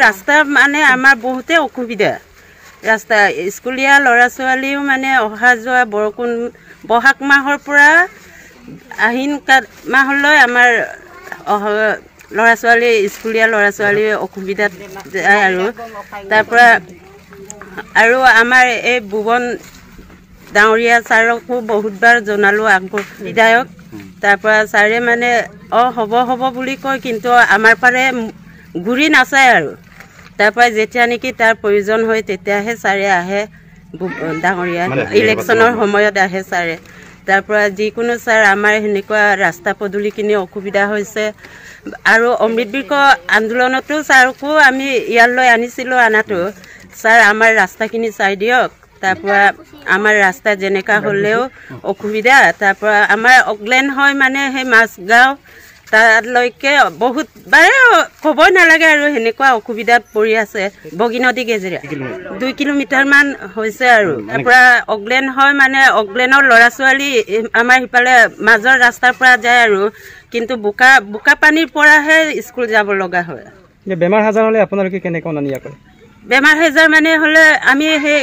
ৰাস্তা মানে আমাৰ বহুতে অসুবিধা ৰাস্তা স্কুলীয়া ল'ৰা ছোৱালীও মানে অহা যোৱা বৰষুণ বহাগ মাহৰ পৰা আহিন মাহলৈ আমাৰ ল'ৰা ছোৱালী স্কুলীয়া ল'ৰা ছোৱালী অসুবিধাত যায় আৰু তাৰ পৰা আৰু আমাৰ এই ভুৱন ডাঙৰীয়া ছাৰকো বহুতবাৰ জনালোঁ বিধায়ক তাৰ পৰা ছাৰে মানে হ'ব বুলি কয় কিন্তু আমাৰ পাৰে ঘূৰি নাচায় আৰু তাৰ পৰা যেতিয়া নেকি তাৰ প্ৰয়োজন হয় তেতিয়াহে ছাৰে আহে ডাঙৰীয়া ইলেকশ্যনৰ সময়ত আহে ছাৰে তাৰ পৰা যিকোনো ছাৰ আমাৰ সেনেকুৱা ৰাস্তা পদূলিখিনি অসুবিধা হৈছে আৰু অমৃত বৃক্ষ আন্দোলনতো ছাৰকো আমি ইয়ালৈ আনিছিলোঁ আনাটো ছাৰ আমাৰ ৰাস্তাখিনি চাই দিয়ক তাৰ পৰা আমাৰ ৰাস্তা যেনেকা হ'লেও অসুবিধা তাৰ পৰা আমাৰ অগ্লেন হয় মানে সেই মাছগাঁও তালৈকে বহুত বাৰে ক'বই নালাগে আৰু সেনেকুৱা অসুবিধাত পৰি আছে বগীনদী গেজেৰা 2 কিলোমিটাৰমান হৈছে আৰু তাৰ পৰা অগ্লেন হয় মানে অগ্লেনৰ ল'ৰা ছোৱালী আমাৰ সিফালে মাজৰ ৰাস্তাৰ পৰা যায় আৰু কিন্তু বোকা পানীৰ পৰাহে স্কুল যাব লগা হয় বেমাৰ হাজাৰ হ'লে আপোনালোকে কেনেকৈ অনা নিয়া কৰে বেমাৰ হাজাৰ মানে হ'লে আমি সেই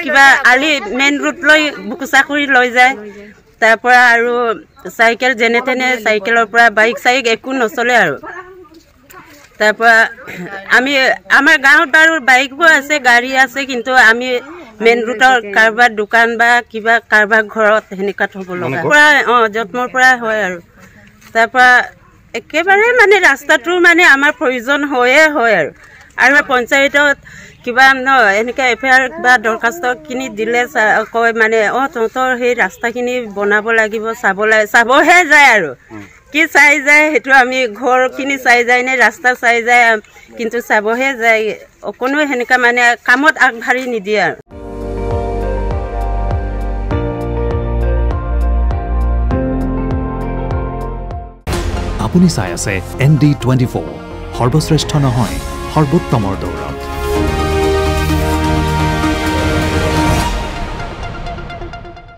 কিবা আলি মেইন ৰোড লৈ বুকুচা কৰি লৈ যায় তাৰ পৰা আৰু চাইকেল যেনে তেনে চাইকেলৰ পৰা বাইক চাইক একো নচলে আৰু তাৰ পৰা আমি আমাৰ গাঁৱত বাৰু বাইকো আছে গাড়ী আছে কিন্তু আমি মেইন ৰোডৰ কাৰোবাৰ দোকান বা কিবা কাৰোবাৰ ঘৰত সেনেকুৱা থ'ব লগা পৰা যত্নৰ পৰা হয় আৰু তাৰ পৰা একেবাৰে মানে ৰাস্তাটো মানে আমাৰ প্ৰয়োজন হয়ে হয় আৰু পঞ্চায়তত কিবা এনেকৈ এফআইআৰ বা দৰখাস্তখিনি দিলে কয় মানে তহঁতৰ সেই ৰাস্তাখিনি বনাব লাগিব চাবহে যায় আৰু কি চাই যায় সেইটো আমি ঘৰখিনি চাই যায় নে ৰাস্তা চাই যায় কিন্তু চাবহে যায় অকণো সেনেকুৱা মানে কামত আগবাঢ়ি নিদিয়ে আৰু আপুনি চাই আছে ND24 সৰ্বশ্ৰেষ্ঠ নহয় সৰ্বোত্তমৰ দৌৰ